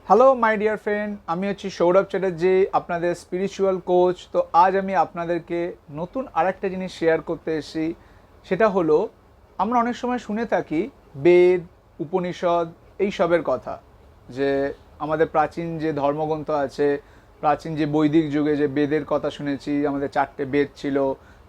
Hello my dear friend, আমি হচ্ছি সৌরভ চ্যাটার্জি, আপনাদের স্পিরিচুয়াল কোচ। তো আজ আমি আপনাদেরকে নতুন আরেকটা জিনিস শেয়ার করতে এসেছি। সেটা হলো, আমরা অনেক সময় শুনে থাকি বেদ, উপনিষদ এইসবের কথা, যে আমাদের প্রাচীন যে ধর্মগ্রন্থ আছে, প্রাচীন যে বৈদিক যুগে যে বেদের কথা শুনেছি, আমাদের 4টে বেদ ছিল,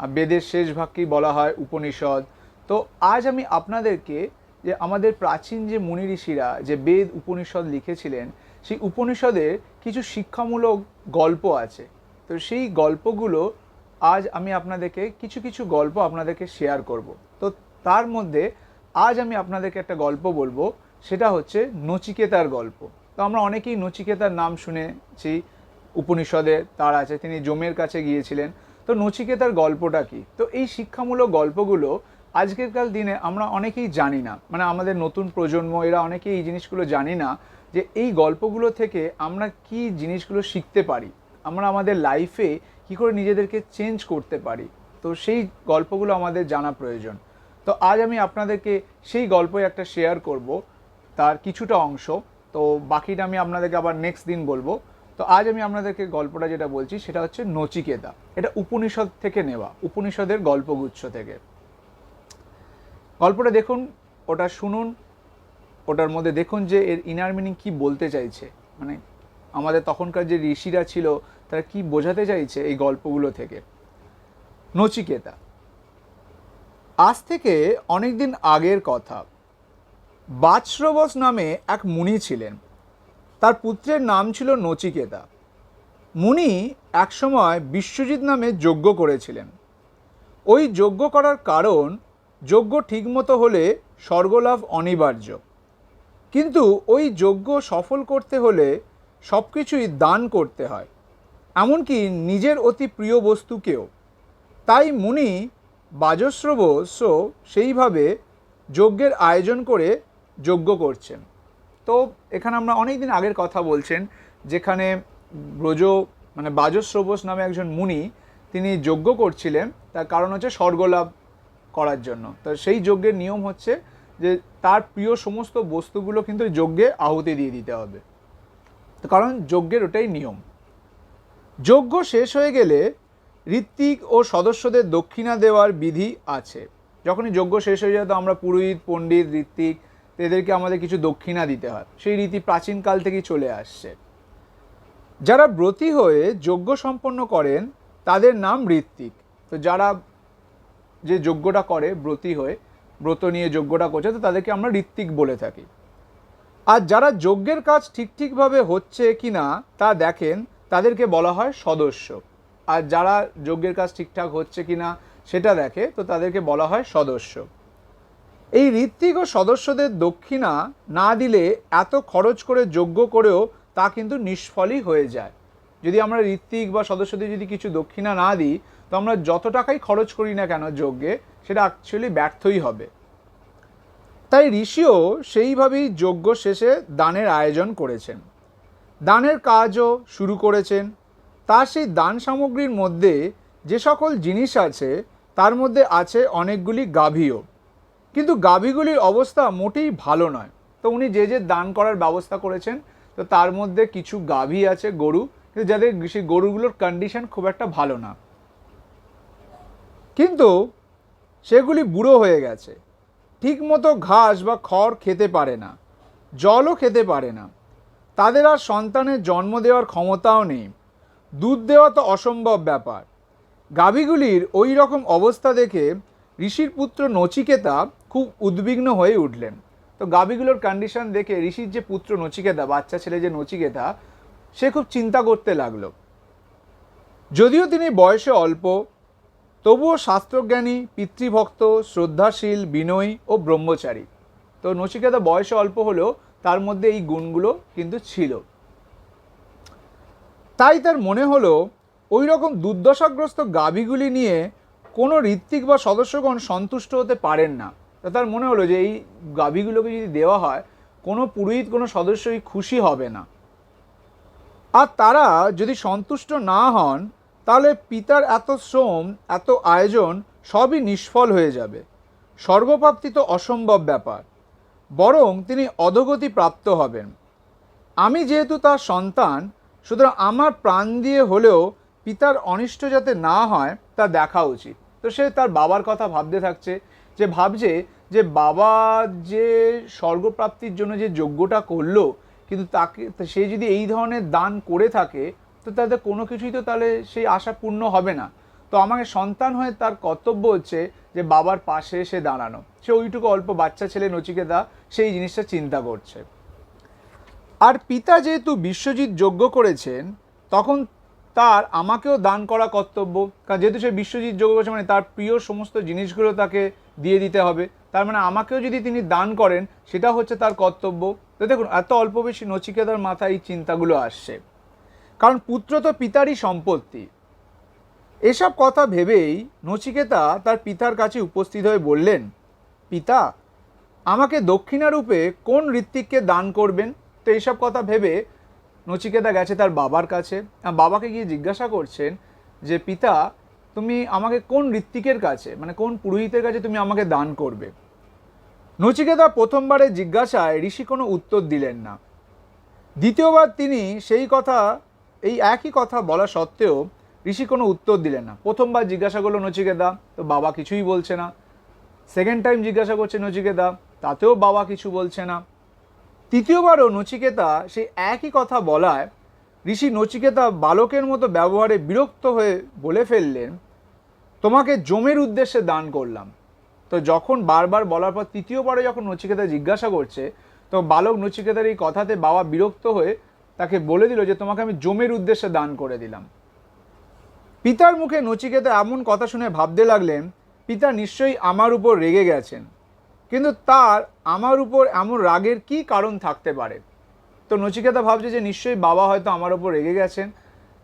আর বেদের শেষ ভাগকেই বলা হয় উপনিষদ। তো আজ আমি আপনাদেরকে যে আমাদের প্রাচীন যে মুনি ঋষিরা যে বেদ উপনিষদ লিখেছিলেন, সেই উপনিষদের কিছু শিক্ষামূলক গল্প আছে। তো সেই গল্পগুলো আজ আমি আপনাদেরকে কিছু কিছু গল্প আপনাদেরকে শেয়ার করব। তো তার মধ্যে আজ আমি আপনাদেরকে একটা গল্প বলবো, সেটা হচ্ছে নচিকেতার গল্প। তো আমরা অনেকেই নচিকেতার নাম শুনেছি, উপনিষদে তার আছে, তিনি যমের কাছে গিয়েছিলেন। তো নচিকেতার গল্পটা কি? তো এই শিক্ষামূলক গল্পগুলো আজকেরকার দিনে আমরা অনেকেই জানি না, মানে আমাদের নতুন প্রজন্ম এরা অনেকেই এই জিনিসগুলো জানি না, যে এই গল্পগুলো থেকে আমরা কি জিনিসগুলো শিখতে পারি, আমরা আমাদের লাইফে কি করে নিজেদেরকে চেঞ্জ করতে পারি। তো সেই গল্পগুলো আমাদের জানা প্রয়োজন। তো আজ আমি আপনাদেরকে সেই গল্পই একটা শেয়ার করব, তার কিছুটা অংশ। তো বাকিটা আমি আপনাদেরকে আবার নেক্সট দিন বলবো। তো আজ আমি আপনাদেরকে গল্পটা যেটা বলছি সেটা হচ্ছে নচিকেতা। এটা উপনিষদ থেকে নেওয়া, উপনিষদের গল্পগুচ্ছ থেকে। গল্পটা দেখুন, ওটা শুনুন, ওটার মধ্যে দেখুন যে এর ইনার মিনিং কী বলতে চাইছে, মানে আমাদের তখনকার যে ঋষিরা ছিল তারা কি বোঝাতে চাইছে এই গল্পগুলো থেকে। নচিকেতা। আজ থেকে অনেক দিন আগের কথা। বাচশ্রবস নামে এক মুনি ছিলেন। তার পুত্রের নাম ছিল নচিকেতা। মুনি একসময় বিশ্বজিৎ নামে যজ্ঞ করেছিলেন। ওই যজ্ঞ করার কারণ, যজ্ঞ ঠিকমতো হলে স্বর্গলাভ অনিবার্য, কিন্তু ওই যজ্ঞ সফল করতে হলে সব কিছুই দান করতে হয়, এমনকি নিজের অতি প্রিয় বস্তুকেও। তাই মুনি বাজশ্রবস সেইভাবে যজ্ঞের আয়োজন করে যজ্ঞ করছেন। তো এখানে আমরা অনেক দিন আগের কথা বলছেন, যেখানে ব্রজ মানে বাজশ্রবস নামে একজন মুনি, তিনি যজ্ঞ করছিলেন। তার কারণ হচ্ছে স্বর্গলাভ করার জন্য। তো সেই যজ্ঞের নিয়ম হচ্ছে যে তার প্রিয় সমস্ত বস্তুগুলো কিন্তু যজ্ঞে আহুতি দিয়ে দিতে হবে। তো কারণ যজ্ঞের ওটাই নিয়ম। যজ্ঞ শেষ হয়ে গেলে ঋত্বিক ও সদস্যদের দক্ষিণা দেওয়ার বিধি আছে। যখনই যজ্ঞ শেষ হয়ে যায়, তো আমরা পুরোহিত, পণ্ডিত, ঋত্বিক এদেরকে আমাদের কিছু দক্ষিণা দিতে হয়। সেই রীতি প্রাচীনকাল থেকেই চলে আসছে। যারা ব্রতী হয়ে যজ্ঞ সম্পন্ন করেন তাদের নাম ঋত্বিক। তো যারা যে যজ্ঞটা করে ব্রতী হয়ে, ব্রত নিয়ে যজ্ঞটা করছে, তো তাদেরকে আমরা ঋত্বিক বলে থাকি। আর যারা যজ্ঞের কাজ ঠিকভাবে হচ্ছে কি না তা দেখেন, তাদেরকে বলা হয় সদস্য। আর যারা যজ্ঞের কাজ ঠিকঠাক হচ্ছে কি না সেটা দেখে, তো তাদেরকে বলা হয় সদস্য। এই ঋত্বিক ও সদস্যদের দক্ষিণা না দিলে এত খরচ করে যজ্ঞ করেও তা কিন্তু নিষ্ফলই হয়ে যায়। যদি আমরা ঋত্বিক বা সদস্যদের যদি কিছু দক্ষিণা না দিই, তো আমরা যত টাকাই খরচ করি না কেন যজ্ঞে, সেটা অ্যাকচুয়ালি ব্যর্থই হবে। তাই ঋষিও সেইভাবেই যজ্ঞ শেষে দানের আয়োজন করেছেন, দানের কাজও শুরু করেছেন। তার সেই দান সামগ্রীর মধ্যে যে সকল জিনিস আছে, তার মধ্যে আছে অনেকগুলি গাভীও। কিন্তু গাভীগুলির অবস্থা মোটেই ভালো নয়। তো উনি যে যে দান করার ব্যবস্থা করেছেন, তো তার মধ্যে কিছু গাভী আছে, গরু, কিন্তু যাদের সেই গরুগুলোর কন্ডিশন খুব একটা ভালো না, কিন্তু সেগুলি বুড়ো হয়ে গেছে, ঠিকমতো ঘাস বা খড় খেতে পারে না, জলও খেতে পারে না। তাদের আর সন্তানের জন্ম দেওয়ার ক্ষমতাও নেই, দুধ দেওয়া তো অসম্ভব ব্যাপার। গাভীগুলির ওই রকম অবস্থা দেখে ঋষির পুত্র নচিকেতা খুব উদ্বিগ্ন হয়ে উঠলেন। তো গাভীগুলোর কন্ডিশন দেখে ঋষির যে পুত্র নচিকেতা, বাচ্চা ছেলে যে নচিকেতা, সে খুব চিন্তা করতে লাগলো। যদিও তিনি বয়সে অল্প, তবুও শাস্ত্রজ্ঞানী, পিতৃভক্ত, শ্রদ্ধাশীল, বিনয়ী ও ব্রহ্মচারী। তো নচিকেতা বয়সে অল্প হলেও তার মধ্যে এই গুণগুলো কিন্তু ছিল। তাই তার মনে হলো, ওই রকম দুর্দশাগ্রস্ত গাভীগুলি নিয়ে কোনো ঋত্বিক বা সদস্যগণ সন্তুষ্ট হতে পারেন না। তো তার মনে হলো যে এই গাভীগুলোকে যদি দেওয়া হয়, কোনো পুরোহিত, কোনো সদস্যই খুশি হবে না। আর তারা যদি সন্তুষ্ট না হন, তাহলে পিতার এত শ্রম, এত আয়োজন সবই নিষ্ফল হয়ে যাবে। স্বর্গপ্রাপ্তি তো অসম্ভব ব্যাপার, বরং তিনি অধোগতি প্রাপ্ত হবেন। আমি যেহেতু তার সন্তান, সুতরাং আমার প্রাণ দিয়ে হলেও পিতার অনিষ্ট যাতে না হয় তা দেখা উচিত। তো সে তার বাবার কথা ভাবতে থাকছে, যে ভাবছে যে বাবা যে স্বর্গপ্রাপ্তির জন্য যে যজ্ঞটা করলো, কিন্তু তাকে সে যদি এই ধরনের দান করে থাকে, তো তাদের কোনো কিছুই তো তাহলে সেই আশা পূর্ণ হবে না। তো আমাকে সন্তান হয়ে তার কর্তব্য হচ্ছে যে বাবার পাশে এসে দাঁড়ানো। সে ওইটুকু অল্প বাচ্চা ছেলে নচিকেতা সেই জিনিসটা চিন্তা করছে। আর পিতা যেহেতু বিশ্বজিৎ যজ্ঞ করেছেন, তখন তার আমাকেও দান করা কর্তব্য। কারণ যেহেতু সে বিশ্বজিৎ যজ্ঞ করেছে, মানে তার প্রিয় সমস্ত জিনিসগুলো তাকে দিয়ে দিতে হবে। তার মানে আমাকেও যদি তিনি দান করেন, সেটা হচ্ছে তার কর্তব্য। তো দেখুন, এত অল্প বেশি নচিকেতার মাথায় এই চিন্তাগুলো আসছে, কারণ পুত্র তো পিতারই সম্পত্তি। এসব কথা ভেবেই নচিকেতা তার পিতার কাছে উপস্থিত হয়ে বললেন, পিতা, আমাকে দক্ষিণারূপে কোন ঋত্বিককে দান করবেন? তো এইসব কথা ভেবে নচিকেতা গেছে তার বাবার কাছে, বাবাকে গিয়ে জিজ্ঞাসা করছেন যে পিতা, তুমি আমাকে কোন ঋত্বিকের কাছে, মানে কোন পুরোহিতের কাছে তুমি আমাকে দান করবে? নচিকেতা প্রথমবারের জিজ্ঞাসায় ঋষি কোনো উত্তর দিলেন না। দ্বিতীয়বার তিনি এই একই কথা বলা সত্ত্বেও ঋষি কোনো উত্তর দিলেন না। প্রথমবার জিজ্ঞাসা করলো নচিকেতা, তো বাবা কিছুই বলছে না। সেকেন্ড টাইম জিজ্ঞাসা করছে নচিকেতা, তাতেও বাবা কিছু বলছে না। তৃতীয়বারও নচিকেতা সেই একই কথা বলায় ঋষি নচিকেতা বালকের মতো ব্যবহারে বিরক্ত হয়ে বলে ফেললেন, তোমাকে যমের উদ্দেশ্যে দান করলাম। তো যখন বারবার বলার পর তৃতীয়বারে যখন নচিকেতা জিজ্ঞাসা করছে, তো বালক নচিকেতার এই কথাতে বাবা বিরক্ত হয়ে তাকে বলে দিল যে তোমাকে আমি যমের উদ্দেশ্যে দান করে দিলাম। পিতার মুখে নচিকেতা এমন কথা শুনে ভাবতে লাগলেন, পিতা নিশ্চয়ই আমার উপর রেগে গেছেন, কিন্তু তার আমার উপর এমন রাগের কি কারণ থাকতে পারে? তো নচিকেতা ভাবছে যে নিশ্চয়ই বাবা হয়তো আমার উপর রেগে গেছেন,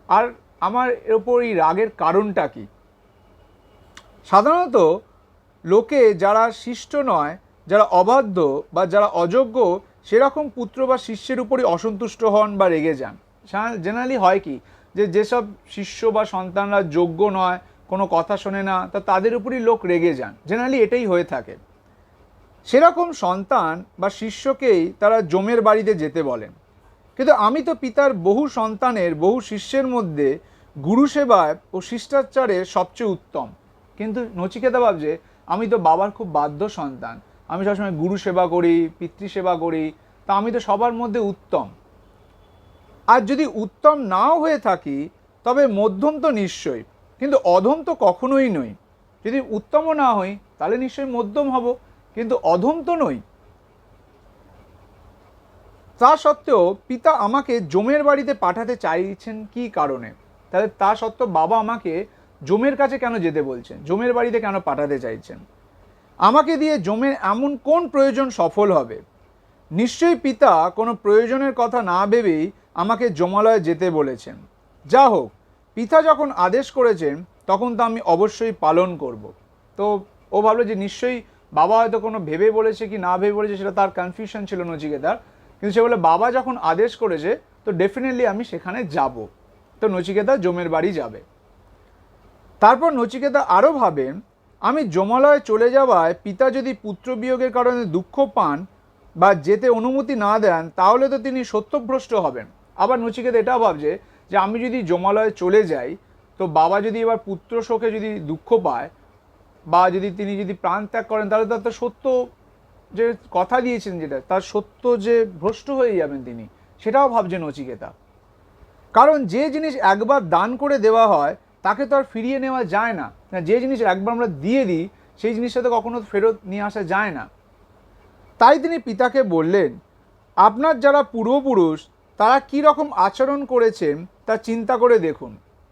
আর আমার ওপর এই রাগের কারণটা কি? সাধারণত লোকে যারা শিষ্ট নয়, যারা অবাধ্য বা যারা অযোগ্য, সেরকম পুত্র বা শিষ্যের উপরই অসন্তুষ্ট হন বা রেগে যান। জেনারেলি হয় কি, যেসব শিষ্য বা সন্তানরা যোগ্য নয়, কোনো কথা শোনে না, তা তাদের উপরই লোক রেগে যান। জেনারেলি এটাই হয়ে থাকে। সেরকম সন্তান বা শিষ্যকেই তারা যমের বাড়িতে যেতে বলেন। কিন্তু আমি তো পিতার বহু সন্তানের বহু শিষ্যের মধ্যে গুরু সেবায় ও শিষ্টাচারে সবচেয়ে উত্তম। কিন্তু নচিকেতা ভাবছে, আমি তো বাবার খুব বাধ্য সন্তান, আমি সবসময় গুরু সেবা করি, পিতৃসেবা করি, তা আমি তো সবার মধ্যে উত্তম। আর যদি উত্তম নাও হয়ে থাকি, তবে মধ্যম তো নিশ্চয়ই, কিন্তু অধম তো কখনোই নই। যদি উত্তমও না হই, তাহলে নিশ্চয়ই মধ্যম হব, কিন্তু অধম তো নই। তা সত্ত্বেও পিতা আমাকে যমের বাড়িতে পাঠাতে চাইছেন কি কারণে? তাহলে তা সত্ত্বেও বাবা আমাকে যমের কাছে কেন যেতে বলছেন, যমের বাড়িতে কেন পাঠাতে চাইছেন? আমাকে দিয়ে যমের এমন কোন প্রয়োজন সফল হবে? নিশ্চয়ই পিতা কোনো প্রয়োজনের কথা না ভেবেই আমাকে যমালয়ে যেতে বলেছেন। যা হোক, পিতা যখন আদেশ করেছেন, তখন তা আমি অবশ্যই পালন করব। তো ও ভাবলো যে নিশ্চয়ই বাবা হয়তো কোনো ভেবে বলেছে কি না ভেবে বলেছে, সেটা তার কনফিউশন ছিল নচিকেতার। কিন্তু সে বলে, বাবা যখন আদেশ করেছে, তো ডেফিনেটলি আমি সেখানে যাব। তো নচিকেতা যমের বাড়ি যাবে। তারপর নচিকেতা আরও ভাবেন, আমি যমালয়ে চলে যাওয়ায় পিতা যদি পুত্র বিয়োগের কারণে দুঃখ পান বা যেতে অনুমতি না দেন, তাহলে তো তিনি সত্যভ্রষ্ট হবেন। আবার নচিকেতা এটাও ভাবছে যে আমি যদি যমালয়ে চলে যাই, তো বাবা যদি এবার পুত্র শোকে যদি দুঃখ পায়, বা তিনি যদি প্রাণ ত্যাগ করেন, তাহলে তার তো সত্য যে কথা দিয়েছেন, যেটা তার সত্য যে ভ্রষ্ট হয়ে যাবেন তিনি, সেটাও ভাবছে নচিকেতা। কারণ যে জিনিস একবার দান করে দেওয়া হয়, তাকে তো আর ফিরিয়ে নেওয়া যায় না। যে জিনিস একবার আমরা দিয়ে দিই, সেই জিনিসটা তো কখনো ফেরত নিয়ে আসা যায় না। তাই তিনি পিতাকে বললেন, আপনার যারা পূর্বপুরুষ তারা কী রকম আচরণ করেছেন তা চিন্তা করে দেখুন।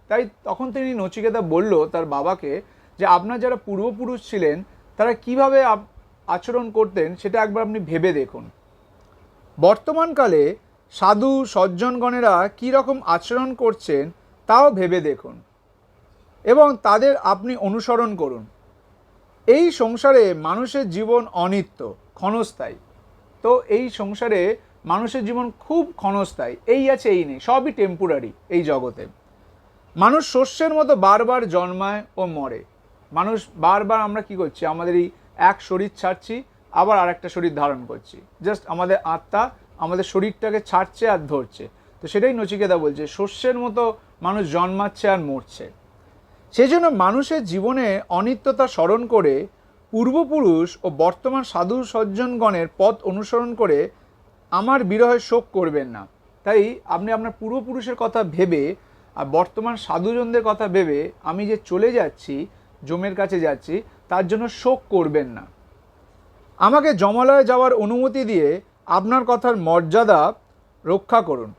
তাই তখন তিনি নচিকেতা বলল তার বাবাকে যে আপনার যারা পূর্বপুরুষ ছিলেন, তারা কিভাবে আচরণ করতেন সেটা একবার আপনি ভেবে দেখুন। বর্তমানকালে সাধু সজ্জনগণেরা কী রকম আচরণ করছেন তাও ভেবে দেখুন, এবং তাদের আপনি অনুসরণ করুন। এই সংসারে মানুষের জীবন অনিত্য, ক্ষণস্থায়ী। তো এই সংসারে মানুষের জীবন খুব ক্ষণস্থায়ী, এই আছে এই নেই, সবই টেম্পোরারি এই জগতে। মানুষ শস্যের মতো বারবার জন্মায় ও মরে। মানুষ বারবার আমরা কি করছি, আমাদের এই এক শরীর ছাড়ছি, আবার আরেকটা শরীর ধারণ করছি। জাস্ট আমাদের আত্মা আমাদের শরীরটাকে ছাড়ছে আর ধরছে। তো সেটাই নচিকেতা বলছে, শস্যের মতো মানুষ জন্মাচ্ছে আর মরছে। সেই জন্য মানুষের জীবনে অনিত্যতা স্মরণ করে পূর্বপুরুষ ও বর্তমান সাধু সজ্জনগণের পথ অনুসরণ করে আমার বিরহে শোক করবেন না। তাই আপনি আপনার পূর্বপুরুষের কথা ভেবে আর বর্তমান সাধুজনদের কথা ভেবে আমি যে চলে যাচ্ছি, যমের কাছে যাচ্ছি, তার জন্য শোক করবেন না। আমাকে যমালয়ে যাওয়ার অনুমতি দিয়ে আপনার কথার মর্যাদা রক্ষা করুন।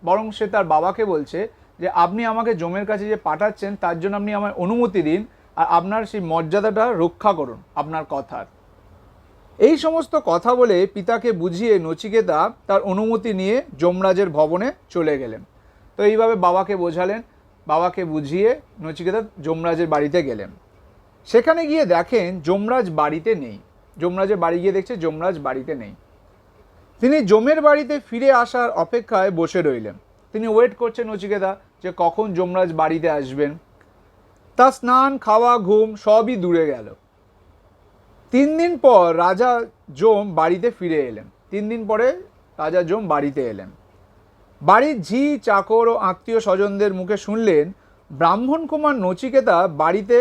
বরং সে তার বাবাকে বলছে যে আপনি আমাকে যমের কাছে যে পাঠাচ্ছেন তার জন্য আপনি আমায় অনুমতি দিন, আর আপনার সেই মর্যাদাটা রক্ষা করুন আপনার কথার। এই সমস্ত কথা বলে পিতাকে বুঝিয়ে নচিকেতা তার অনুমতি নিয়ে যমরাজের ভবনে চলে গেলেন। তো এইভাবে বাবাকে বোঝালেন, বাবাকে বুঝিয়ে নচিকেতা যমরাজের বাড়িতে গেলেন। সেখানে গিয়ে দেখেন যমরাজ বাড়িতে নেই। যমরাজের বাড়ি গিয়ে দেখছে যমরাজ বাড়িতে নেই। তিনি যমের বাড়িতে ফিরে আসার অপেক্ষায় বসে রইলেন। তিনি ওয়েট করছেন নচিকেতা যে কখন যমরাজ বাড়িতে আসবেন। তার স্নান, খাওয়া, ঘুম সবই দূরে গেল। 3 দিন পর রাজা যম বাড়িতে ফিরে এলেন। 3 দিন পরে রাজা যম বাড়িতে এলেন। বাড়ির ঝি, চাকর ও আত্মীয় স্বজনদের মুখে শুনলেন ব্রাহ্মণ কুমার নচিকেতা বাড়িতে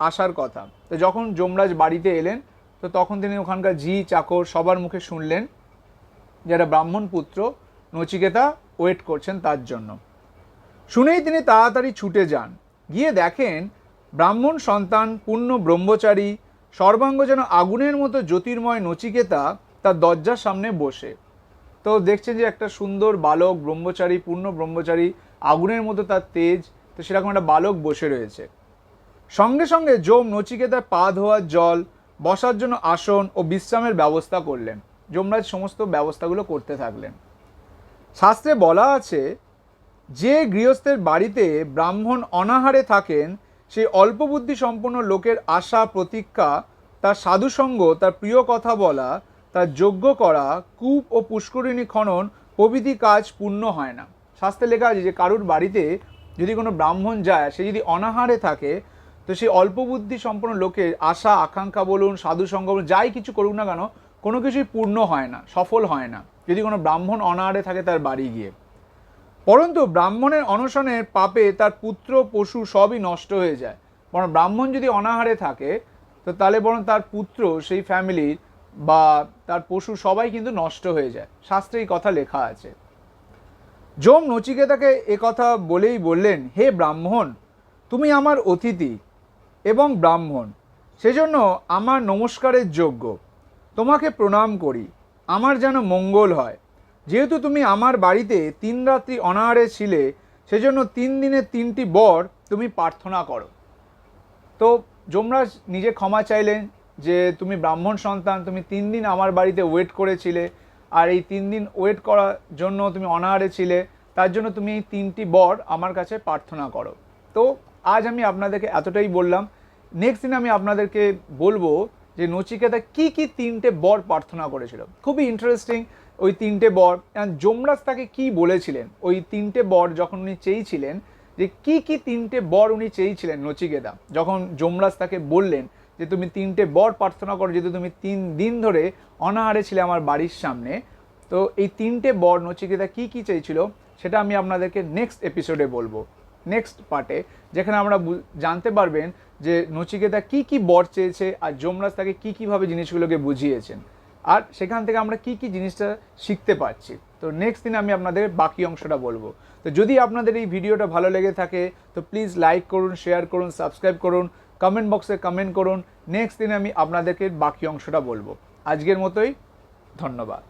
আসার কথা। তো যখন যমরাজ বাড়িতে এলেন তো তখন তিনি ওখানকার ঝি, চাকর সবার মুখে শুনলেন যে একটা ব্রাহ্মণ পুত্র নচিকেতা ওয়েট করছেন তার জন্য। শুনেই তিনি তাড়াতাড়ি ছুটে যান। গিয়ে দেখেন ব্রাহ্মণ সন্তান, পূর্ণ ব্রহ্মচারী, সর্বাঙ্গ যেন আগুনের মতো জ্যোতির্ময় নচিকেতা তার দরজার সামনে বসে। তো দেখছেন যে একটা সুন্দর বালক, ব্রহ্মচারী, পূর্ণ ব্রহ্মচারী, আগুনের মতো তার তেজ, তো সেরকম একটা বালক বসে রয়েছে। সঙ্গে সঙ্গে যম নচিকেতার পা ধোয়ার জল, বসার জন্য আসন ও বিশ্রামের ব্যবস্থা করলেন। যমরাজ সমস্ত ব্যবস্থাগুলো করতে থাকলেন। শাস্ত্রে বলা আছে, যে গৃহস্থের বাড়িতে ব্রাহ্মণ অনাহারে থাকেন সেই অল্প বুদ্ধি সম্পন্ন লোকের আশা, প্রতীক্ষা, তার সাধুসঙ্গ, তার প্রিয় কথা বলা, তার যজ্ঞ করা, কূপ ও পুষ্করিণী খনন প্রভৃতি কাজ পূর্ণ হয় না। শাস্ত্রে লেখা আছে যে কারুর বাড়িতে যদি কোনো ব্রাহ্মণ যায়, সে যদি অনাহারে থাকে, তো সেই অল্প বুদ্ধি সম্পন্ন লোকের আশা, আকাঙ্ক্ষা বলুন, সাধুসঙ্গ বলুন, যাই কিছু করুক না কেন, কোনো কিছুই পূর্ণ হয় না, সফল হয় না যদি কোনো ব্রাহ্মণ অনাহারে থাকে তার বাড়ি গিয়ে। পরন্তু ব্রাহ্মণের অনশনের পাপে তার পুত্র, পশু সবই নষ্ট হয়ে যায়। বরং ব্রাহ্মণ যদি অনাহারে থাকে তো তাহলে বরং তার পুত্র, সেই ফ্যামিলির বা তার পশু সবাই কিন্তু নষ্ট হয়ে যায়। শাস্ত্রে এই কথা লেখা আছে। যম নচিকেতাকে এ কথা বলেই বললেন, হে ব্রাহ্মণ, তুমি আমার অতিথি এবং ব্রাহ্মণ, সেজন্য আমার নমস্কারের যোগ্য। তোমাকে প্রণাম করি, আমার যেন মঙ্গল হয়। যেহেতু তুমি আমার বাড়িতে 3 রাত্রি অনাহারে ছিলে, সেজন্য 3 দিনের 3টি বর তুমি প্রার্থনা করো। তো যমরাজ নিজে ক্ষমা চাইলেন যে তুমি ব্রাহ্মণ সন্তান, তুমি 3 দিন আমার বাড়িতে ওয়েট করেছিলে, আর এই 3 দিন ওয়েট করার জন্য তুমি অনাহারে ছিলে, তার জন্য তুমি এই 3টি বর আমার কাছে প্রার্থনা করো। তো আজ আমি আপনাদেরকে এতটাই বললাম। নেক্সট দিন আমি আপনাদেরকে বলবো যে নচিকেতা কি কি 3টে বর প্রার্থনা করেছিল। খুবই ইন্টারেস্টিং ওই 3টে বর। যমরাজ তাকে কি বলেছিলেন ওই 3টে বর যখন উনি চেয়েছিলেন, যে কি কি 3টে বর উনি চেয়েছিলেন নচিকেতা, যখন যমরাজ তাকে বললেন যে তুমি 3টে বর প্রার্থনা করো, যেহেতু তুমি 3 দিন ধরে অনাহারে ছিলে আমার বাড়ির সামনে। তো এই 3টে বর নচিকেতা কি কি চেয়েছিল সেটা আমি আপনাদেরকে নেক্সট এপিসোডে বলবো, নেক্সট পার্টে, যেখানে আমরা জানতে পারবেন যে নচিকেতা কি কি বর চেয়েছে আর যমরাজ তাকে কি কিভাবে জিনিসগুলোকে বুঝিয়েছেন, আর সেখান থেকে আমরা কি কি জিনিসটা শিখতে পারছি। তো নেক্সট দিন আমি আপনাদের বাকি অংশটা বলবো। তো যদি আপনাদের এই ভিডিওটা ভালো লেগে থাকে তো প্লিজ লাইক করুন, শেয়ার করুন, সাবস্ক্রাইব করুন, কমেন্ট বক্সে কমেন্ট করুন। নেক্সট দিন আমি আপনাদেরকে বাকি অংশটা বলবো। আজকের মতোই ধন্যবাদ।